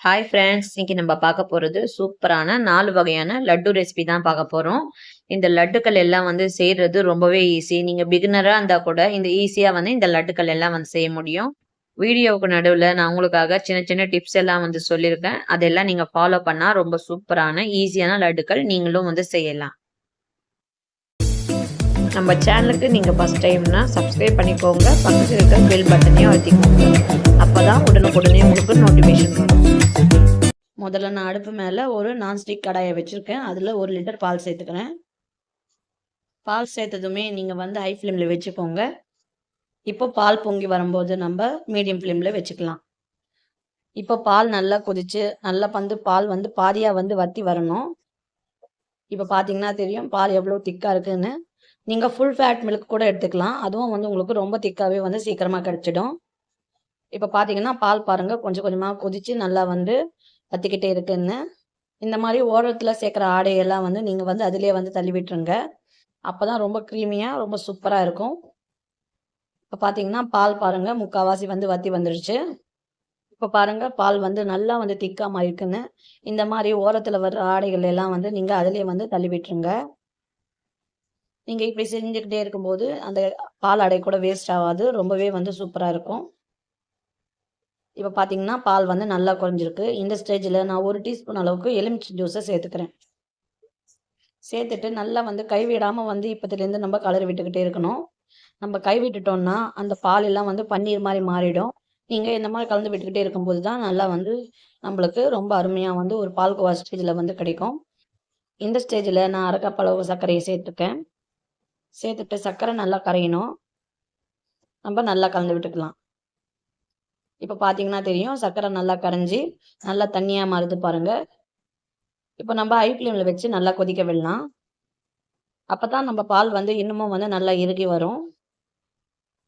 Hi friends, இன்னைக்கு நம்ம பார்க்க போகிறது சூப்பரான 4 வகையான லட்டு ரெசிபி தான் பார்க்க போகிறோம். இந்த லட்டுக்கள் எல்லாம் செய்கிறது ரொம்பவே ஈஸி. நீங்கள் பிகினராக இருந்தால் கூட ஈஸியாக இந்த லட்டுக்கள் எல்லாம் செய்ய முடியும். வீடியோவுக்கு நடுவில் நான் உங்களுக்காக சின்ன சின்ன டிப்ஸ் எல்லாம் சொல்லியிருக்கேன். அதெல்லாம் நீங்கள் ஃபாலோ பண்ணால் ரொம்ப சூப்பரான ஈஸியான லட்டுக்கள் நீங்களும் செய்யலாம். நம்ம சேனலுக்கு நீங்கள் ஃபஸ்ட் டைம்னா சப்ஸ்கிரைப் பண்ணிக்கோங்க. பக்கத்தில் இருக்கிற பெல் பட்டனையும் அழுத்திக்கோங்க. அப்போ தான் உடனுக்குடனே உங்களுக்கு நோட்டிஃபிகேஷன் வரும். முதல்ல நான் அடுப்பு மேலே ஒரு நான்ஸ்டிக் கடாயை வச்சுருக்கேன். அதில் 1 லிட்டர் பால் சேர்த்துக்கிறேன். பால் சேர்த்ததுமே நீங்கள் ஹை ஃப்ளேமில் வச்சுக்கோங்க. இப்போ பால் பொங்கி வரும்போது நம்ம மீடியம் ஃப்ளேமில் வச்சுக்கலாம். இப்போ பால் நல்லா கொதிச்சு நல்லா பால் பாதியாக வற்றி வரணும். இப்போ பார்த்தீங்கன்னா தெரியும் பால் எவ்வளோ திக்காக இருக்குதுன்னு. நீங்கள் ஃபுல் ஃபேட் மில்க் கூட எடுத்துக்கலாம். அதுவும் உங்களுக்கு ரொம்ப திக்காகவே சீக்கிரமாக கிடச்சிடும். இப்போ பார்த்தீங்கன்னா பால் பாருங்கள் கொஞ்சம் கொஞ்சமாக கொதித்து நல்லா வற்றிக்கிட்டே இருக்குன்னு. இந்த மாதிரி ஓரத்தில் சேர்க்குற ஆடையெல்லாம் நீங்கள் அதிலே தள்ளி விட்டுருங்க. அப்போ தான் ரொம்ப க்ரீமியாக ரொம்ப சூப்பராக இருக்கும். இப்போ பார்த்தீங்கன்னா பால் பாருங்கள் முக்கால்வாசி வற்றி வந்துடுச்சு. இப்போ பாருங்கள் பால் நல்லா திக்காக மாதிரி இருக்குன்னு. இந்த மாதிரி ஓரத்தில் வர்ற ஆடைகள் எல்லாம் நீங்கள் அதிலே தள்ளி விட்டுருங்க. நீங்கள் இப்படி செஞ்சுக்கிட்டே இருக்கும்போது அந்த பால் ஆடை கூட வேஸ்ட் ஆகாது. ரொம்பவே சூப்பராக இருக்கும். இப்போ பார்த்தீங்கன்னா பால் நல்லா குறைஞ்சிருக்கு. இந்த ஸ்டேஜில் நான் 1 டீஸ்பூன் அளவுக்கு எலுமிச்சை ஜூஸை சேர்த்துக்கிறேன். சேர்த்துட்டு நல்லா கைவிடாமல் இப்போத்துலேருந்து நம்ம கலரி விட்டுக்கிட்டே இருக்கணும். நம்ம கை விட்டுட்டோம்னா அந்த பால் எல்லாம் பன்னீர் மாதிரி மாறிடும். நீங்கள் இந்த மாதிரி கலந்து விட்டுக்கிட்டே இருக்கும்போது தான் நல்லா நம்மளுக்கு ரொம்ப அருமையாக ஒரு பால்கோவா ஸ்டேஜில் கிடைக்கும். இந்த ஸ்டேஜில் நான் 1/2 கப் அளவு சர்க்கரையை சேர்த்துருக்கேன். சேர்த்துட்டு சர்க்கரை நல்லா கரையணும். நம்ம நல்லா கலந்து விட்டுக்கலாம். இப்போ பார்த்தீங்கன்னா தெரியும் சர்க்கரை நல்லா கரைஞ்சி நல்லா தண்ணியாக மாறுது பாருங்கள். இப்போ நம்ம ஹை ஃப்ளேமில் வச்சு நல்லா கொதிக்க விடலாம். அப்போ தான் நம்ம பால் இன்னமும் நல்லா இறுகி வரும்.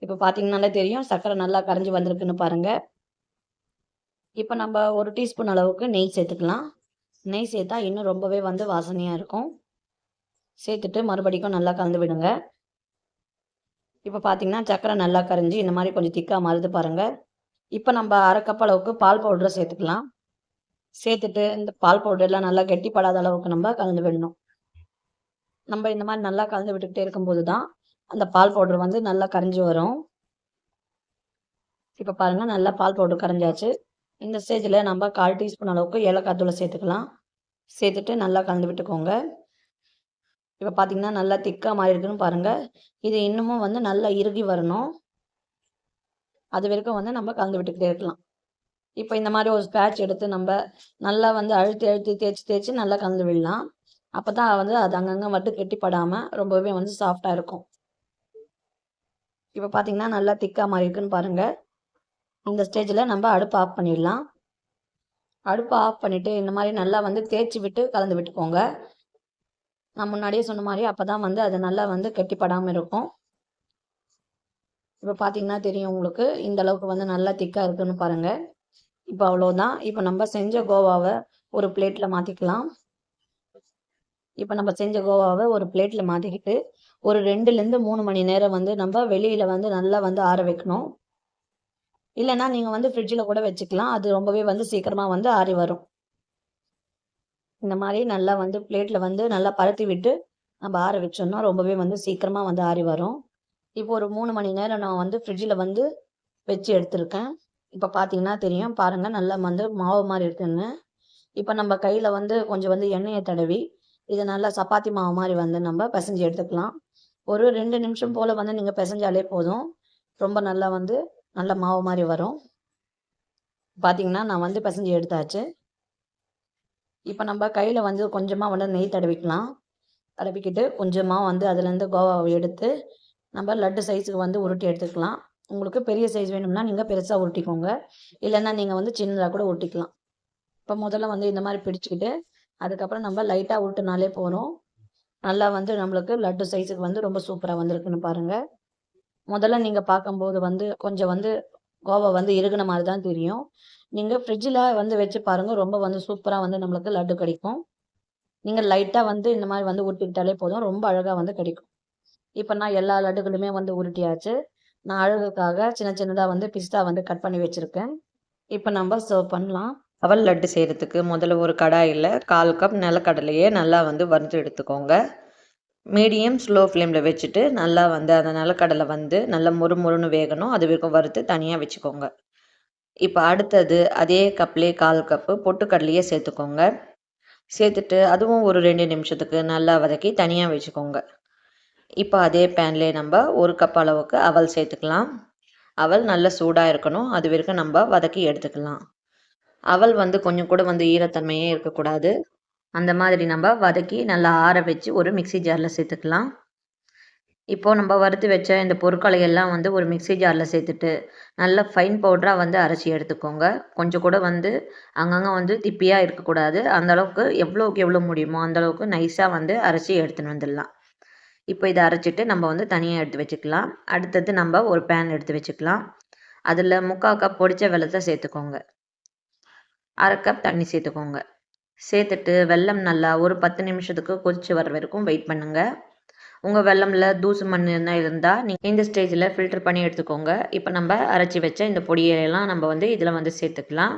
இப்போ பார்த்தீங்கன்னாலே தெரியும் சர்க்கரை நல்லா கரைஞ்சி வந்திருக்குன்னு பாருங்கள். இப்போ நம்ம 1 டீஸ்பூன் அளவுக்கு நெய் சேர்த்துக்கலாம். நெய் சேர்த்தா இன்னும் ரொம்பவே வாசனையாக இருக்கும். சேர்த்துட்டு மறுபடியும் நல்லா கலந்து விடுங்க. இப்போ பார்த்தீங்கன்னா சர்க்கரை நல்லா கரைஞ்சி இந்த மாதிரி கொஞ்சம் திக்காக மாறுது பாருங்கள். இப்போ நம்ம 1/2 கப் அளவுக்கு பால் பவுடரை சேர்த்துக்கலாம். சேர்த்துட்டு இந்த பால் பவுடர்லாம் நல்லா கெட்டிப்படாத அளவுக்கு நம்ம கலந்து விடணும். நம்ம இந்த மாதிரி நல்லா கலந்து விட்டுக்கிட்டே இருக்கும்போது தான் அந்த பால் பவுடர் நல்லா கரைஞ்சி வரும். இப்போ பாருங்கள் நல்லா பால் பவுடர் கரைஞ்சாச்சு. இந்த ஸ்டேஜில் நம்ம 1/4 டீஸ்பூன் அளவுக்கு ஏலக்காய் தூளை சேர்த்துக்கலாம். சேர்த்துட்டு நல்லா கலந்து விட்டுக்கோங்க. இப்போ பார்த்தீங்கன்னா நல்லா திக்காக மாறி இருக்குன்னு பாருங்கள். இது இன்னமும் நல்லா இறுகி வரணும். அது வரைக்கும் நம்ம கலந்து விட்டுக்கிட்டே இருக்கலாம். இப்போ இந்த மாதிரி ஒரு ஸ்பேட்ச் எடுத்து நம்ம நல்லா அழுத்தி அழுத்தி தேய்ச்சி நல்லா கலந்து விடலாம். அப்போ தான் அது அங்கங்கே மட்டும் கெட்டிப்படாமல் ரொம்பவே சாஃப்டாக இருக்கும். இப்போ பார்த்தீங்கன்னா நல்லா திக்காக மாறி இருக்குன்னு பாருங்கள். இந்த ஸ்டேஜில் நம்ம அடுப்பை ஆஃப் பண்ணிடலாம். அடுப்பை ஆஃப் பண்ணிவிட்டு இந்த மாதிரி நல்லா தேய்ச்சி விட்டு கலந்து விட்டுக்கோங்க. நான் முன்னாடியே சொன்ன மாதிரி அப்போ தான் அது நல்லா கெட்டிப்படாமல் இருக்கும். இப்போ பார்த்தீங்கன்னா தெரியும் உங்களுக்கு இந்த அளவுக்கு நல்லா திக்காக இருக்குன்னு பாருங்கள். இப்போ அவ்வளோதான். இப்போ நம்ம செஞ்ச கோவாவை ஒரு பிளேட்டில் மாற்றிக்கலாம். இப்போ நம்ம செஞ்ச கோவாவை ஒரு பிளேட்டில் மாற்றிக்கிட்டு ஒரு 2லேருந்து 3 மணி நேரம் நம்ம வெளியில் நல்லா ஆற வைக்கணும். இல்லைன்னா நீங்கள் ஃப்ரிட்ஜில் கூட வச்சுக்கலாம். அது ரொம்பவே சீக்கிரமாக ஆறி வரும். இந்த மாதிரி நல்லா பிளேட்டில் நல்லா பரத்தி விட்டு நம்ம ஆற வச்சோம்னா ரொம்பவே சீக்கிரமாக ஆறி வரும். இப்போ ஒரு 3 மணி நேரம் நான் ஃப்ரிட்ஜில் வச்சு எடுத்திருக்கேன். இப்போ பார்த்தீங்கன்னா தெரியும் பாருங்கள் நல்லா மாவு மாதிரி இருக்குன்னு. இப்போ நம்ம கையில் கொஞ்சம் எண்ணெயை தடவி இதை நல்லா சப்பாத்தி மாவு மாதிரி நம்ம பிசைஞ்சு எடுத்துக்கலாம். ஒரு 2 நிமிஷம் போல் நீங்கள் பிசைஞ்சாலே போதும். ரொம்ப நல்லா நல்ல மாவு மாதிரி வரும். பார்த்தீங்கன்னா நான் பிசைஞ்சு எடுத்தாச்சு. இப்போ நம்ம கையில் கொஞ்சமாக நெய் தடவிக்கலாம். தடவிக்கிட்டு கொஞ்சமாக அதுலேருந்து கோவாவை எடுத்து நம்ம லட்டு சைஸுக்கு உருட்டி எடுத்துக்கலாம். உங்களுக்கு பெரிய சைஸ் வேணும்னா நீங்கள் பெருசாக உருட்டிக்கோங்க. இல்லைன்னா நீங்கள் சின்னதாக கூட உருட்டிக்கலாம். இப்போ முதல்ல இந்த மாதிரி பிடிச்சிக்கிட்டு அதுக்கப்புறம் நம்ம லைட்டாக உருட்டினாலே போகிறோம். நல்லா நம்மளுக்கு லட்டு சைஸுக்கு ரொம்ப சூப்பராக வந்திருக்குன்னு பாருங்கள். முதல்ல நீங்கள் பார்க்கும்போது கொஞ்சம் கோவா இறுகின மாதிரி தான் தெரியும். நீங்கள் ஃப்ரிட்ஜில் வச்சு பாருங்கள். ரொம்ப சூப்பராக நம்மளுக்கு லட்டு கிடைக்கும். நீங்கள் லைட்டாக இந்த மாதிரி உருட்டிக்கிட்டாலே போதும். ரொம்ப அழகாக கிடைக்கும். இப்போ நான் எல்லா லட்டுகளுமே உருட்டியாச்சு. நான் அழகுக்காக சின்ன சின்னதாக பிஸ்தா கட் பண்ணி வச்சுருக்கேன். இப்போ நம்ம சர்வ் பண்ணலாம். அவல் லட்டு செய்கிறதுக்கு முதல்ல ஒரு கடாயில் 1/4 கப் நிலக்கடலையே நல்லா வந்து வறுத்து எடுத்துக்கோங்க. மீடியம் ஸ்லோ ஃப்ளேமில் வச்சுட்டு நல்லா வந்து அந்த நிலக்கடலை வந்து நல்லா முறுமுறுன்னு வேகணும். அது வரைக்கும் வறுத்து தனியாக வச்சுக்கோங்க. இப்போ அடுத்தது அதே கப்லேயே 1/4 கப்பு பொட்டுக்கடலையே சேர்த்துக்கோங்க. சேர்த்துட்டு அதுவும் ஒரு 2 நிமிஷத்துக்கு நல்லா வதக்கி தனியாக வச்சுக்கோங்க. இப்போ அதே பேன்லேயே நம்ம 1 கப் அளவுக்கு அவல் சேர்த்துக்கலாம். அவல் நல்லா சூடாக இருக்கணும். அது வரைக்கும் நம்ம வதக்கி எடுத்துக்கலாம். அவல் வந்து கொஞ்சம் கூட வந்து ஈரத்தன்மையே இருக்கக்கூடாது. அந்த மாதிரி நம்ம வதக்கி நல்லா ஆற வச்சு ஒரு மிக்ஸி ஜாரில் சேர்த்துக்கலாம். இப்போது நம்ம வறுத்து வச்ச இந்த பொருட்களை எல்லாம் வந்து ஒரு மிக்ஸி ஜாரில் சேர்த்துட்டு நல்லா ஃபைன் பவுடராக வந்து அரைச்சி எடுத்துக்கோங்க. கொஞ்சம் கூட வந்து அங்கங்கே வந்து திப்பியாக இருக்கக்கூடாது. அந்தளவுக்கு எவ்வளோக்கு எவ்வளோ முடியுமோ அந்தளவுக்கு நைஸாக வந்து அரைச்சி எடுத்துன்னு வந்துடலாம். இப்போ இதை அரைச்சிட்டு நம்ம வந்து தனியாக எடுத்து வச்சுக்கலாம். அடுத்தது நம்ம ஒரு பேன் எடுத்து வச்சுக்கலாம். அதில் 3/4 கப் பொடிச்ச வெல்லத்தை சேர்த்துக்கோங்க. 1/2 கப் தண்ணி சேர்த்துக்கோங்க. சேர்த்துட்டு வெல்லம் நல்லா ஒரு 10 நிமிஷத்துக்கு கொதிச்சு வர வரைக்கும் வெயிட் பண்ணுங்கள். உங்கள் வெல்லமில் தூசு மண் என்ன இருந்தால் நீங்கள் இந்த ஸ்டேஜில் ஃபில்டர் பண்ணி எடுத்துக்கோங்க. இப்போ நம்ம அரைச்சி வச்ச இந்த பொடியெல்லாம் நம்ம வந்து இதில் வந்து சேர்த்துக்கலாம்.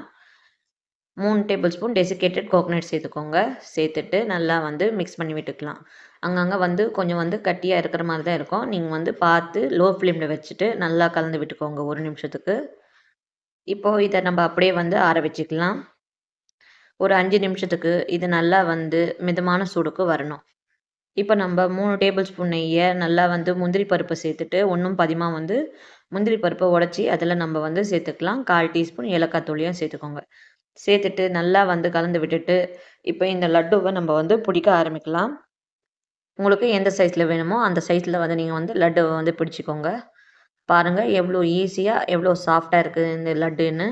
3 டேபிள் ஸ்பூன் டெசிகேட்டட் கோகோனட் சேர்த்துக்கோங்க. சேர்த்துட்டு நல்லா வந்து மிக்ஸ் பண்ணி விட்டுக்கலாம். அங்கங்கே வந்து கொஞ்சம் வந்து கட்டியாக இருக்கிற மாதிரி தான் இருக்கும். நீங்கள் வந்து பார்த்து லோ ஃப்ளேமில் வச்சுட்டு நல்லா கலந்து விட்டுக்கோங்க 1 நிமிஷத்துக்கு. இப்போது இதை நம்ம அப்படியே வந்து ஆற வச்சுக்கலாம். ஒரு 5 நிமிஷத்துக்கு இது நல்லா வந்து மிதமான சூடுக்கு வரணும். இப்போ நம்ம 3 டேபிள் ஸ்பூன் நெய்யை நல்லா வந்து முந்திரி பருப்பை சேர்த்துட்டு ஒன்றும் பாதியமாக வந்து முந்திரி பருப்பை உடச்சி அதில் நம்ம வந்து சேர்த்துக்கலாம். 1/4 டீஸ்பூன் ஏலக்காய் தூளையும் சேர்த்துக்கோங்க. சேர்த்துட்டு நல்லா வந்து கலந்து விட்டுட்டு இப்போ இந்த லட்டுவை நம்ம வந்து பிடிக்க ஆரம்பிக்கலாம். உங்களுக்கு எந்த சைஸில் வேணுமோ அந்த சைஸில் வந்து நீங்கள் வந்து லட்டுவை வந்து பிடிச்சிக்கோங்க. பாருங்கள் எவ்வளோ ஈஸியாக எவ்வளோ சாஃப்டாக இருக்குது இந்த லட்டுன்னு.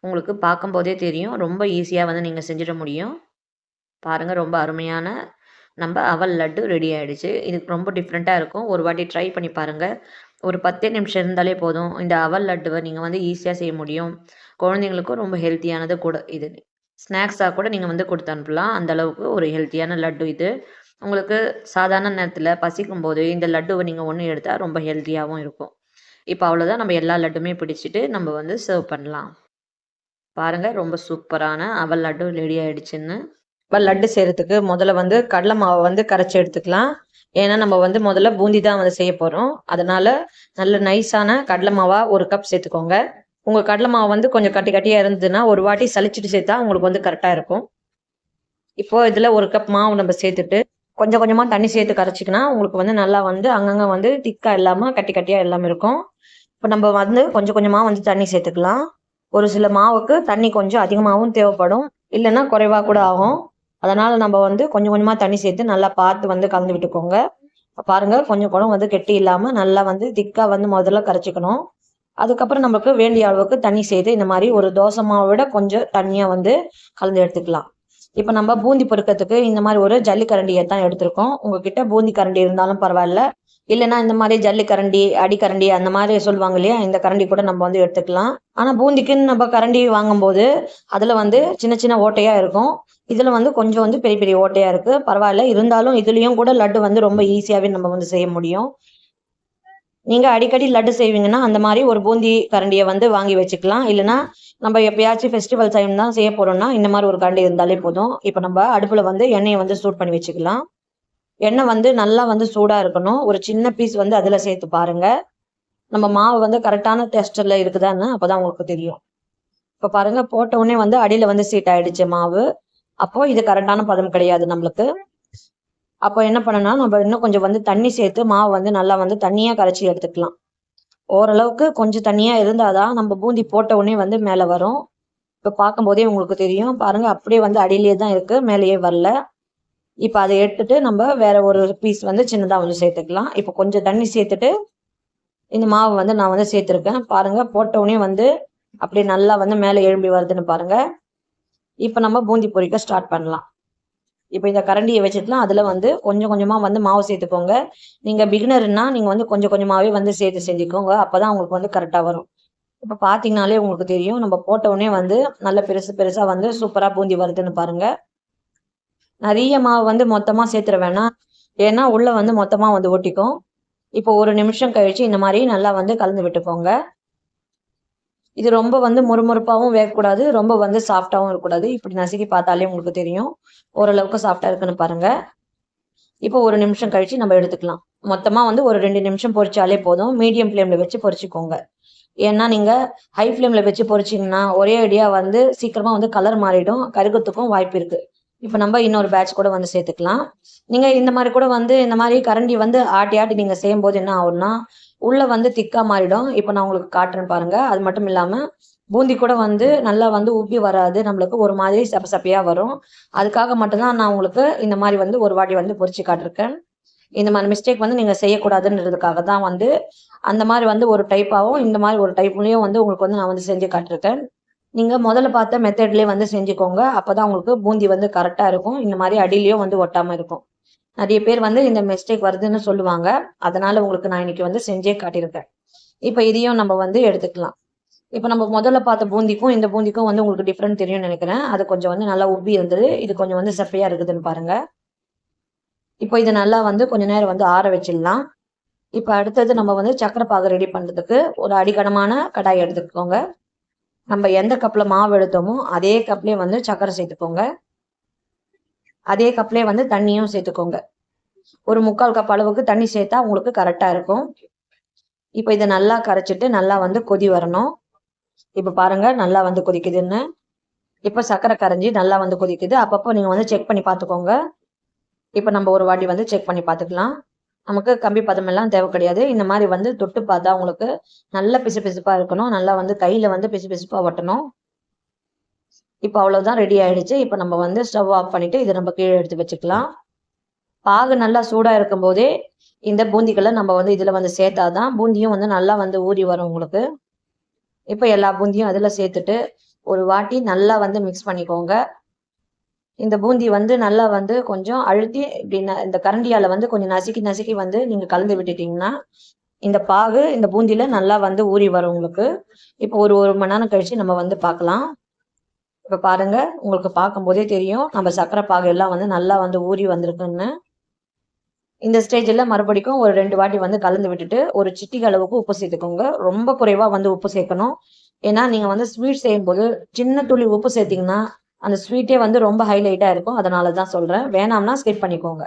உங்களுக்கு பார்க்கும்போதே தெரியும். ரொம்ப ஈஸியாக வந்து நீங்கள் செஞ்சிட முடியும். பாருங்கள் ரொம்ப அருமையான நம்ம அவல் லட்டு ரெடி ஆகிடுச்சு. இதுக்கு ரொம்ப டிஃப்ரெண்ட்டாக இருக்கும். ஒரு வாட்டி ட்ரை பண்ணி பாருங்கள். ஒரு 10 நிமிஷம் இருந்தாலே போதும். இந்த அவல் லட்டுவை நீங்கள் வந்து ஈஸியாக செய்ய முடியும். குழந்தைங்களுக்கும் ரொம்ப ஹெல்த்தியானது கூட இது. ஸ்நாக்ஸாக கூட நீங்கள் வந்து கொடுத்து அனுப்பலாம். அந்தளவுக்கு ஒரு ஹெல்த்தியான லட்டு இது. உங்களுக்கு சாதாரண நேரத்தில் பசிக்கும் போது இந்த லட்டுவை நீங்கள் ஒன்று எடுத்தால் ரொம்ப ஹெல்த்தியாகவும் இருக்கும். இப்போ அவ்வளோதான். நம்ம எல்லா லட்டுமே பிடிச்சிட்டு நம்ம வந்து சர்வ் பண்ணலாம். பாருங்கள் ரொம்ப சூப்பரான அவல் லட்டு ரெடி ஆகிடுச்சுன்னு. அவல் லட்டு செய்கிறதுக்கு முதல்ல வந்து கடலை மாவை வந்து கரைச்சி எடுத்துக்கலாம். ஏன்னா நம்ம வந்து முதல்ல பூந்தி தான் வந்து செய்ய போகிறோம். அதனால் நல்ல நைஸான கடலை மாவாக 1 கப் சேர்த்துக்கோங்க. உங்கள் கடலை மாவு வந்து கொஞ்சம் கட்டியாக இருந்ததுன்னா ஒரு வாட்டி சலிச்சிட்டு சேர்த்தா உங்களுக்கு வந்து கரெக்டாக இருக்கும். இப்போது இதில் 1 கப் மாவு நம்ம சேர்த்துட்டு கொஞ்சம் கொஞ்சமாக தண்ணி சேர்த்து கரைச்சிக்கினா உங்களுக்கு வந்து நல்லா வந்து அங்கங்கே வந்து திக்காக இல்லாமல் கட்டியாக இல்லாமல் இருக்கும். இப்போ நம்ம வந்து கொஞ்சம் கொஞ்சமாக வந்து தண்ணி சேர்த்துக்கலாம். ஒரு சில மாவுக்கு தண்ணி கொஞ்சம் அதிகமாகவும் தேவைப்படும், இல்லைன்னா குறைவாக கூட ஆகும். அதனால் நம்ம வந்து கொஞ்சம் கொஞ்சமாக தண்ணி சேர்த்து நல்லா பார்த்து வந்து கலந்து விட்டுக்கோங்க. பாருங்கள் கொஞ்சம் கூட வந்து கெட்டி இல்லாமல் நல்லா வந்து திக்காக வந்து முதல்ல கரைச்சிக்கணும். அதுக்கப்புறம் நமக்கு வேண்டிய அளவுக்கு தண்ணி சேர்த்து இந்த மாதிரி ஒரு தோசை மாவை விட கொஞ்சம் தண்ணியாக வந்து கலந்து எடுத்துக்கலாம். இப்போ நம்ம பூந்தி பொறுக்கிறதுக்கு இந்த மாதிரி ஒரு ஜல்லிக்கரண்டியை தான் எடுத்திருக்கோம். உங்ககிட்ட பூந்தி கரண்டி இருந்தாலும் பரவாயில்ல, இல்லைன்னா இந்த மாதிரி ஜல்லிக்கரண்டி அடிக்கரண்டி அந்த மாதிரி சொல்லுவாங்க இல்லையா, இந்த கரண்டி கூட நம்ம வந்து எடுத்துக்கலாம். ஆனால் பூந்திக்குன்னு நம்ம கரண்டி வாங்கும்போது அதில் வந்து சின்ன சின்ன ஓட்டையாக இருக்கும். இதில் வந்து கொஞ்சம் வந்து பெரிய பெரிய ஓட்டையாக இருக்குது. பரவாயில்ல, இருந்தாலும் இதுலேயும் கூட லட்டு வந்து ரொம்ப ஈஸியாகவே நம்ம வந்து செய்ய முடியும். நீங்கள் அடிக்கடி லட்டு செய்வீங்கன்னா அந்த மாதிரி ஒரு பூந்தி கரண்டியை வந்து வாங்கி வச்சுக்கலாம். இல்லைன்னா நம்ம எப்பயாச்சும் ஃபெஸ்டிவல் டைம் தான் செய்ய போகிறோம்னா இந்த மாதிரி ஒரு கரண்டி இருந்தாலே போதும். இப்போ நம்ம அடுப்பில் வந்து எண்ணெயை வந்து சூட் பண்ணி வச்சுக்கலாம். எண்ணெய் வந்து நல்லா வந்து சூடாக இருக்கணும். ஒரு சின்ன பீஸ் வந்து அதில் சேர்த்து பாருங்கள். நம்ம மாவு வந்து கரெக்டான டெக்ஸ்டரில் இருக்குதான்னு அப்போ தான் உங்களுக்கு தெரியும். இப்போ பாருங்கள் போட்ட உடனே வந்து அடியில் வந்து சீட் ஆகிடுச்சு மாவு. அப்போது இது கரெக்டான பதம் கிடையாது நம்மளுக்கு. அப்போ என்ன பண்ணனா நம்ம இன்னும் கொஞ்சம் வந்து தண்ணி சேர்த்து மாவு வந்து நல்லா வந்து தண்ணியாக கரைச்சி எடுத்துக்கலாம். ஓரளவுக்கு கொஞ்சம் தண்ணியாக இருந்தால் தான் நம்ம பூந்தி போட்ட உடனே வந்து மேலே வரும். இப்போ பார்க்கும்போதே உங்களுக்கு தெரியும். பாருங்கள் அப்படியே வந்து அடியிலே தான் இருக்குது, மேலேயே வரல. இப்போ அதை எடுத்துட்டு நம்ம வேற ஒரு பீஸ் வந்து சின்னதாக வந்து சேர்த்துக்கலாம். இப்போ கொஞ்சம் தண்ணி சேர்த்துட்டு இந்த மாவு வந்து நான் வந்து சேர்த்துருக்கேன். பாருங்கள் போட்ட உடனே வந்து அப்படியே நல்லா வந்து மேலே எழும்பி வருதுன்னு பாருங்கள். இப்போ நம்ம பூந்தி பொரிக்க ஸ்டார்ட் பண்ணலாம். இப்போ இந்த கரண்டியை வச்சுட்டுலாம் அதில் வந்து கொஞ்சம் கொஞ்சமாக வந்து மாவு சேர்த்துக்கோங்க. நீங்கள் பிகினர்னா நீங்கள் வந்து கொஞ்சம் கொஞ்சமாகவே வந்து சேர்த்து செஞ்சுக்கோங்க. அப்போ தான் உங்களுக்கு வந்து கரெக்டாக வரும். இப்போ பார்த்தீங்கனாலே உங்களுக்கு தெரியும். நம்ம போட்ட உடனே வந்து நல்ல பெருசு பெருசாக வந்து சூப்பராக பூந்தி வருதுன்னு பாருங்கள். நிறைய மாவு வந்து மொத்தமாக சேர்த்துட வேணாம், ஏன்னா உள்ளே வந்து மொத்தமாக வந்து ஒட்டிக்கும். இப்போ 1 நிமிஷம் கழித்து இந்த மாதிரி நல்லா வந்து கலந்து விட்டுக்கோங்க. இது ரொம்ப வந்து மொறுமொறுப்பாகவும் வேகக்கூடாது, ரொம்ப வந்து சாஃப்டாகவும் இருக்கக்கூடாது. இப்படி நசுக்கி பார்த்தாலே உங்களுக்கு தெரியும் ஓரளவுக்கு சாஃப்டா இருக்குன்னு பாருங்க. இப்போ 1 நிமிஷம் கழிச்சு நம்ம எடுத்துக்கலாம். மொத்தமா வந்து ஒரு 2 நிமிஷம் பொரிச்சாலே போதும். மீடியம் ஃப்ளேம்ல வச்சு பொரிச்சுக்கோங்க. ஏன்னா நீங்க ஹை ஃப்ளேம்ல வச்சு பொரிச்சீங்கன்னா ஒரே அடியா வந்து சீக்கிரமா வந்து கலர் மாறிடும், கருகத்துக்கும் வாய்ப்பு இருக்கு. இப்போ நம்ம இன்னொரு பேட்ச் கூட வந்து சேர்த்துக்கலாம். நீங்க இந்த மாதிரி கூட வந்து இந்த மாதிரி கரண்டி வந்து ஆட்டி ஆட்டி நீங்க செய்யும்போது என்ன ஆகும்னா உள்ள வந்து திக்கா மாறிடும். இப்போ நான் உங்களுக்கு காட்டுறேன் பாருங்க. அது மட்டும் இல்லாம பூந்தி கூட வந்து நல்லா வந்து உப்பி வராது, நம்மளுக்கு ஒரு மாதிரி சப்ப சப்பையா வரும். அதுக்காக மட்டும்தான் நான் உங்களுக்கு இந்த மாதிரி வந்து ஒரு வாட்டி வந்து பொரிச்சு காட்டிருக்கேன். இந்த மாதிரி மிஸ்டேக் வந்து நீங்க செய்யக்கூடாதுன்றதுக்காக தான் வந்து அந்த மாதிரி வந்து ஒரு டைப்பாகவும் இந்த மாதிரி ஒரு டைப்லயும் வந்து உங்களுக்கு வந்து நான் வந்து செஞ்சு காட்டிருக்கேன். நீங்க முதல்ல பார்த்த மெத்தட்லயே வந்து செஞ்சுக்கோங்க. அப்பதான் உங்களுக்கு பூந்தி வந்து கரெக்டா இருக்கும். இந்த மாதிரி அடியிலயும் வந்து ஒட்டாம இருக்கும். நிறைய பேர் வந்து இந்த மிஸ்டேக் வருதுன்னு சொல்லுவாங்க. அதனால உங்களுக்கு நான் இன்னைக்கு வந்து செஞ்சே காட்டியிருக்கேன். இப்ப இதையும் நம்ம வந்து எடுத்துக்கலாம். இப்ப நம்ம முதல்ல பார்த்த பூந்திக்கும் இந்த பூந்திக்கும் வந்து உங்களுக்கு டிஃபரெண்ட் தெரியும்னு நினைக்கிறேன். அது கொஞ்சம் வந்து நல்லா உப்பி இருந்தது. இது கொஞ்சம் வந்து சப்பையா இருக்குதுன்னு பாருங்க. இப்போ இதை நல்லா வந்து கொஞ்ச நேரம் வந்து ஆற வச்சிடலாம். இப்ப அடுத்தது நம்ம வந்து சக்கரை பாகு ரெடி பண்றதுக்கு ஒரு அடிகனமான கடாய் எடுத்துக்கோங்க. நம்ம எந்த கப்ல மாவு எடுத்தோமோ அதே கப்லயே வந்து சக்கரை சேர்த்துக்கோங்க. அதே கப்லயே வந்து தண்ணியும் சேர்த்துக்கோங்க. ஒரு 3/4 கப் அளவுக்கு தண்ணி சேர்த்தா உங்களுக்கு கரெக்டா இருக்கும். இப்ப இதை நல்லா கரைச்சிட்டு நல்லா வந்து கொதி வரணும். இப்ப பாருங்க நல்லா வந்து கொதிக்குதுன்னு. இப்ப சக்கரை கரைஞ்சி நல்லா வந்து கொதிக்குது. அப்பப்போ நீங்க வந்து செக் பண்ணி பார்த்துக்கோங்க. இப்ப நம்ம ஒரு வாட்டி வந்து செக் பண்ணி பார்த்துக்கலாம். நமக்கு கம்பி பதம் எல்லாம் தேவை கிடையாது. இந்த மாதிரி வந்து தொட்டு பார்த்தா உங்களுக்கு நல்ல பிசுபிசுப்பா இருக்கணும். நல்லா வந்து கையில வந்து பிசுபிசுப்பா ஒட்டணும். இப்ப அவ்வளவுதான், ரெடி ஆயிடுச்சு. இப்ப நம்ம வந்து ஸ்டவ் ஆஃப் பண்ணிட்டு இதை நம்ம கீழே எடுத்து வச்சுக்கலாம். பாகு நல்லா சூடா இருக்கும் போதே இந்த பூந்திகளை நம்ம வந்து இதுல வந்து சேர்த்தாதான் பூந்தியும் வந்து நல்லா வந்து ஊறி வரும் உங்களுக்கு. இப்ப எல்லா பூந்தியும் அதுல சேர்த்துட்டு ஒரு வாட்டி நல்லா வந்து மிக்ஸ் பண்ணிக்கோங்க. இந்த பூந்தி வந்து நல்லா வந்து கொஞ்சம் அழுத்தி இப்படின்னா இந்த கரண்டியால வந்து கொஞ்சம் நசுக்கி நசுக்கி வந்து நீங்க கலந்து விட்டுட்டீங்கன்னா இந்த பாகு இந்த பூந்தியில நல்லா வந்து ஊறி வரும் உங்களுக்கு. இப்போ ஒரு 1 மணி நேரம் கழிச்சு நம்ம வந்து பார்க்கலாம். இப்ப பாருங்க, உங்களுக்கு பார்க்கும் போதே தெரியும் நம்ம சக்கரை பாகு எல்லாம் வந்து நல்லா வந்து ஊறி வந்திருக்குன்னு. இந்த ஸ்டேஜ்ல மறுபடியும் ஒரு 2 வாட்டி வந்து கலந்து விட்டுட்டு ஒரு சிட்டிகை அளவுக்கு உப்பு சேர்த்துக்கோங்க. ரொம்ப குறைவா வந்து உப்பு சேர்க்கணும். ஏன்னா நீங்க வந்து ஸ்வீட் செய்யும் போது சின்ன துளி உப்பு சேர்த்தீங்கன்னா அந்த ஸ்வீட்டே வந்து ரொம்ப ஹைலைட்டா இருக்கும். அதனாலதான் சொல்றேன். வேணாம்னா ஸ்கிப் பண்ணிக்கோங்க.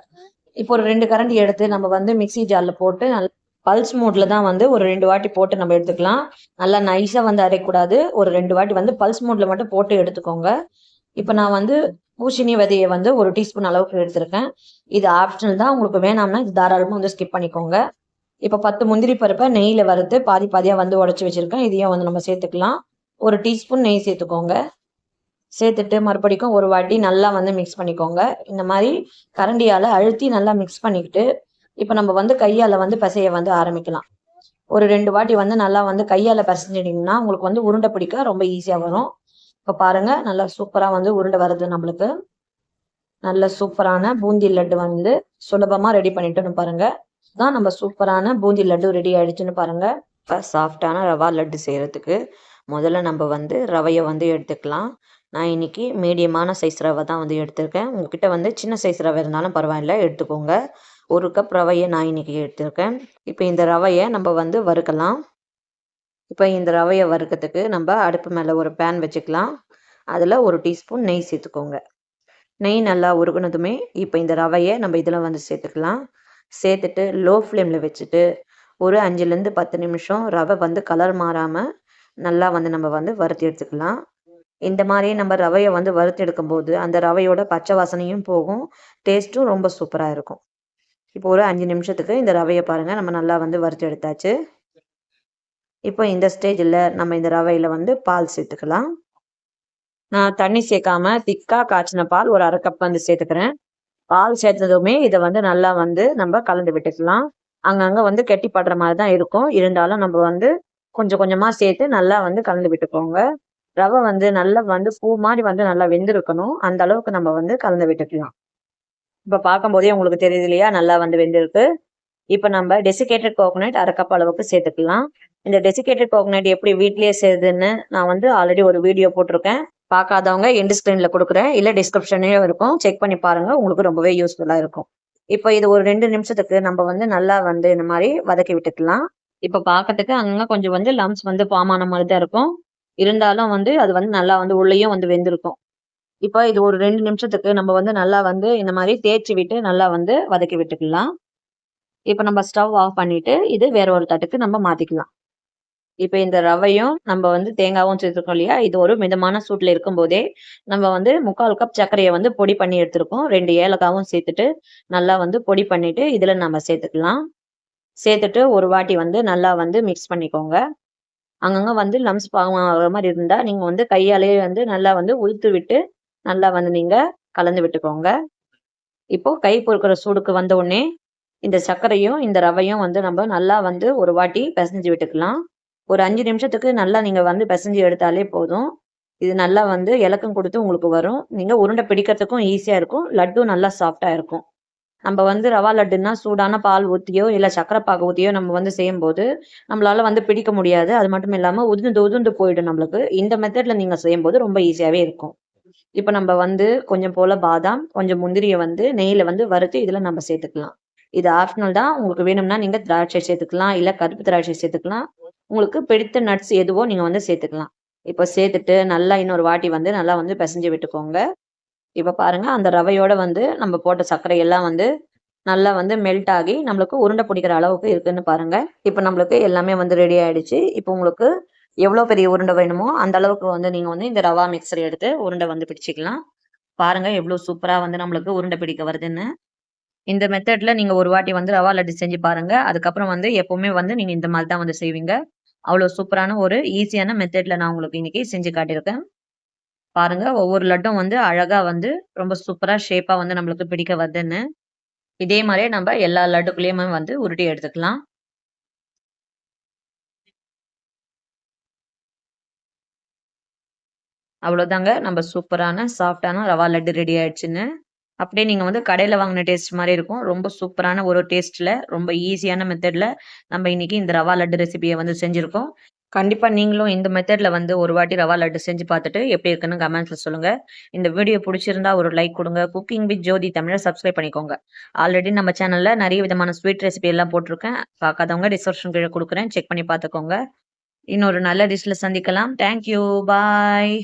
இப்போ ஒரு 2 கரண்டி எடுத்து நம்ம வந்து மிக்ஸி ஜார்ல போட்டு பல்ஸ் மோட்ல தான் வந்து ஒரு 2 வாட்டி போட்டு நம்ம எடுத்துக்கலாம். நல்லா நைஸா வந்து அரைக்கூடாது. ஒரு 2 வாட்டி வந்து பல்ஸ் மோட்ல மட்டும் போட்டு எடுத்துக்கோங்க. இப்ப நான் வந்து பூசணி விதையை வந்து 1 டீஸ்பூன் அளவுக்கு எடுத்திருக்கேன். இது ஆப்ஷனல் தான். உங்களுக்கு வேணாம்னா இது தாராளமா வந்து ஸ்கிப் பண்ணிக்கோங்க. இப்ப 10 முந்திரி பருப்பை நெய்யில வறுத்து பாதி பாதியா வந்து உடைச்சு வச்சிருக்கேன். இதையும் வந்து நம்ம சேர்த்துக்கலாம். 1 டீஸ்பூன் நெய் சேர்த்துக்கோங்க. சேர்த்துட்டு மறுபடியும் ஒரு வாட்டி நல்லா வந்து மிக்ஸ் பண்ணிக்கோங்க. இந்த மாதிரி கரண்டியால அழுத்தி நல்லா மிக்ஸ் பண்ணிக்கிட்டு இப்ப நம்ம வந்து கையால வந்து பிசைய வந்து ஆரம்பிக்கலாம். ஒரு 2 வாட்டி வந்து நல்லா வந்து கையால பிசைஞ்சிட்டீங்கன்னா உங்களுக்கு வந்து உருண்டை பிடிக்க ரொம்ப ஈஸியா வரும். இப்ப பாருங்க நல்லா சூப்பரா வந்து உருண்டை வருது நம்மளுக்கு. நல்ல சூப்பரான பூந்தி லட்டு வந்து சுலபமா ரெடி பண்ணிட்டோன்னு பாருங்க. தான் நம்ம சூப்பரான பூந்தி லட்டு ரெடி ஆயிடுச்சுன்னு பாருங்க. இப்போ சாஃப்டான ரவா லட்டு செய்யறதுக்கு முதல்ல நம்ம வந்து ரவையை வந்து எடுத்துக்கலாம். நான் இன்னைக்கு மீடியமான சைஸ் ரவை தான் வந்து எடுத்திருக்கேன். உங்ககிட்ட வந்து சின்ன சைஸ் ரவை இருந்தாலும் பரவாயில்ல, எடுத்துக்கோங்க. 1 கப் ரவையை நான் இன்னைக்கு எடுத்திருக்கேன். இப்போ இந்த ரவையை நம்ம வந்து வறுக்கலாம். இப்போ இந்த ரவையை வறுக்கிறதுக்கு நம்ம அடுப்பு மேலே ஒரு பேன் வச்சுக்கலாம். அதில் 1 டீஸ்பூன் நெய் சேர்த்துக்கோங்க. நெய் நல்லா உருகுனதுமே இப்போ இந்த ரவையை நம்ம இதில் வந்து சேர்த்துக்கலாம். சேர்த்துட்டு லோ ஃப்ளேமில் வச்சுட்டு ஒரு 5லேருந்து 10 நிமிஷம் ரவை வந்து கலர் மாறாமல் நல்லா வந்து நம்ம வந்து வறுத்து எடுத்துக்கலாம். இந்த மாதிரியே நம்ம ரவையை வந்து வறுத்து எடுக்கும்போது அந்த ரவையோட பச்சை வாசனையும் போகும், டேஸ்ட்டும் ரொம்ப சூப்பராக இருக்கும். இப்போ ஒரு 5 நிமிஷத்துக்கு இந்த ரவையை பாருங்கள் நம்ம நல்லா வந்து வறுத்து எடுத்தாச்சு. இப்போ இந்த ஸ்டேஜில் நம்ம இந்த ரவையில் வந்து பால் சேர்த்துக்கலாம். நான் தண்ணி சேர்க்காம திக்கா காய்ச்சின பால் ஒரு 1/2 கப் வந்து சேர்த்துக்கிறேன். பால் சேர்த்ததுமே இதை வந்து நல்லா வந்து நம்ம கலந்து விட்டுக்கலாம். அங்கங்கே வந்து கெட்டி படுற மாதிரி தான் இருக்கும். இருந்தாலும் நம்ம வந்து கொஞ்சம் கொஞ்சமாக சேர்த்து நல்லா வந்து கலந்து விட்டுக்கோங்க. ரவை வந்து நல்லா வந்து பூ மாதிரி வந்து நல்லா வெந்திருக்கணும். அந்த அளவுக்கு நம்ம வந்து கலந்து விட்டுக்கலாம். இப்போ பார்க்கும்போதே உங்களுக்கு தெரியுது இல்லையா, நல்லா வந்து வெந்திருக்கு. இப்போ நம்ம டெசிகேட்டட் கோகோனட் 1/2 கப் அளவுக்கு சேர்த்துக்கலாம். இந்த டெசிகேட்டட் கோகோனட் எப்படி வீட்லயே செய்யுதுன்னு நான் வந்து ஆல்ரெடி ஒரு வீடியோ போட்டிருக்கேன். பார்க்காதவங்க எண்ட் ஸ்கிரீன்ல கொடுக்குறேன், இல்லை டிஸ்கிரிப்ஷன்லயும் இருக்கும், செக் பண்ணி பாருங்க. உங்களுக்கு ரொம்பவே யூஸ்ஃபுல்லா இருக்கும். இப்போ இது ஒரு 2 நிமிஷத்துக்கு நம்ம வந்து நல்லா வந்து இந்த மாதிரி வதக்கி விட்டுக்கலாம். இப்போ பார்க்கறதுக்கு அங்கங்க கொஞ்சம் வந்து லம்ஸ் வந்து ஃபார்ம் ஆன மாதிரி தான் இருக்கும். இருந்தாலும் வந்து அது வந்து நல்லா வந்து உள்ளேயும் வந்து வெந்திருக்கும். இப்போ இது ஒரு 2 நிமிஷத்துக்கு நம்ம வந்து நல்லா வந்து இந்த மாரி தேய்ச்சு விட்டு நல்லா வந்து வதக்கி விட்டுக்கலாம். இப்ப நம்ம ஸ்டவ் ஆஃப் பண்ணிட்டு, இது வேற ஒரு தட்டுக்கு நம்ம மாத்திக்கலாம். இப்ப இந்த ரவையும், நம்ம வந்து தேங்காவும் சேர்த்துருக்கோம் இல்லையா? இது ஒரு மிதமான சூட்ல இருக்கும்போதே, நம்ம வந்து 3/4 கப் சர்க்கரைய வந்து பொடி பண்ணி எடுத்திருக்கோம். 2 ஏலக்காவும் சேர்த்துட்டு, நல்லா வந்து பொடி பண்ணிட்டு, இதுல நம்ம சேர்த்துக்கலாம். சேர்த்துட்டு ஒரு வாட்டி வந்து நல்லா வந்து மிக்ஸ் பண்ணிக்கோங்க. அங்கங்க வந்து லம்ஸ் ஃபார்ம் ஆகுற மாரி இருந்தா, நீங்க வந்து கையாலேயே வந்து நல்லா வந்து உதுத்து விட்டு, நல்லா வந்து நீங்க கலந்து விட்டுக்கோங்க. இப்போ கை பொறுக்கிற சூடுக்கு வந்த உடனே, இந்த சர்க்கரையும், இந்த ரவையும் வந்து நம்ம நல்லா வந்து ஒரு வாட்டி பெசஞ்சு விட்டுக்கலாம். ஒரு 5 நிமிஷத்துக்கு நல்லா நீங்க வந்து பெசஞ்சு எடுத்தாலே போதும். இது நல்லா வந்து இலக்கம் குடுத்து உங்களுக்கு வரும். நீங்க உருண்டை பிடிக்கிறதுக்கும் ஈஸியா இருக்கும். லட்டும் நல்லா சாஃப்ட்டா இருக்கும். நம்ம வந்து ரவா லட்டுன்னா சூடான பால் ஊத்தியோ, இல்ல சர்க்கரை பாகு ஊத்தியோ நம்ம வந்து செய்யும்போது, நம்மளால வந்து பிடிக்க முடியாது. அது மட்டும் இல்லாம உதிர்ந்து உதிர்ந்து போயிடும் நம்மளுக்கு. இந்த மெத்தட்ல நீங்க செய்யும்போது ரொம்ப ஈஸியாவே இருக்கும். இப்ப நம்ம வந்து கொஞ்சம் போல பாதாம், கொஞ்சம் முந்திரிய வந்து நெய்யில வந்து வறுத்து இதுல நம்ம சேர்த்துக்கலாம். இது ஆப்ஷனல் தான். உங்களுக்கு வேணும்னா நீங்க திராட்சை சேர்த்துக்கலாம், இல்ல கருப்பு திராட்சை சேர்த்துக்கலாம். உங்களுக்கு பிடித்த நட்ஸ் எதுவோ நீங்க வந்து சேர்த்துக்கலாம். இப்ப சேர்த்துட்டு நல்லா இன்னொரு வாட்டி வந்து நல்லா வந்து பெசஞ்சு விட்டுக்கோங்க. இப்ப பாருங்க அந்த ரவையோட வந்து நம்ம போட்ட சர்க்கரை எல்லாம் வந்து நல்லா வந்து மெல்ட் ஆகி நம்மளுக்கு உருண்டை பிடிக்கிற அளவுக்கு இருக்குன்னு பாருங்க. இப்ப நம்மளுக்கு எல்லாமே வந்து ரெடி ஆயிடுச்சு. இப்ப உங்களுக்கு எவ்வளோ பெரிய உருண்டை வேணுமோ அந்த அளவுக்கு வந்து நீங்க வந்து இந்த ரவா மிக்ஸர் எடுத்து உருண்டை வந்து பிடிச்சுக்கலாம். பாருங்க எவ்வளோ சூப்பரா வந்து நம்மளுக்கு உருண்டை பிடிக்க வருதுன்னு. இந்த மெத்தட்ல நீங்க ஒரு வாட்டி வந்து ரவா லட்டு செஞ்சு பாருங்க. அதுக்கப்புறம் வந்து எப்பவுமே வந்து நீங்க இந்த மாதிரி தான் வந்து செய்வீங்க. அவ்வளோ சூப்பரான ஒரு ஈஸியான மெத்தட்ல நான் உங்களுக்கு இன்னைக்கு செஞ்சு காட்டியிருக்கேன். பாருங்க ஒவ்வொரு லட்டும் வந்து அழகா வந்து ரொம்ப சூப்பரா ஷேப்பா வந்து நம்மளுக்கு பிடிக்க வருதுன்னு. இதே மாரியே நம்ம எல்லா லட்டுக்குள்ளயுமே வந்து உருட்டி எடுத்துக்கலாம். அவ்வளோதாங்க நம்ம சூப்பரான சாஃப்ட்டான ரவா லட்டு ரெடி ஆயிடுச்சுன்னு. அப்படியே நீங்க வந்து கடையில வாங்குன டேஸ்ட் மாரி இருக்கும். ரொம்ப சூப்பரான ஒரு டேஸ்ட்ல, ரொம்ப ஈஸியான மெத்தட்ல நம்ம இன்னைக்கு இந்த ரவா லட்டு ரெசிபிய வந்து செஞ்சிருக்கோம். கண்டிப்பா நீங்களும் இந்த மெத்தட்ல வந்து ஒரு வாட்டி ரவா லட்டு செஞ்சு பார்த்துட்டு எப்படி இருக்குன்னு கமெண்ட்ஸ்ல சொல்லுங்க. இந்த வீடியோ புடிச்சிருந்தா ஒரு லைக் குடுங்க. குக்கிங் வித் ஜோதி தமிழ சப்ஸ்கிரைப் பண்ணிக்கோங்க. ஆல்ரெடி நம்ம சேனல்ல நெறைய விதமான ஸ்வீட் ரெசிபி எல்லாம் போட்டுருக்கேன். பார்க்காதவங்க டிஸ்கிரிப்ஷன் கீழ குடுக்குறேன். செக் பண்ணி பார்த்துக்கோங்க. இன்னொரு நல்ல டிஷ்ல சந்திக்கலாம். Thank you. பாய்.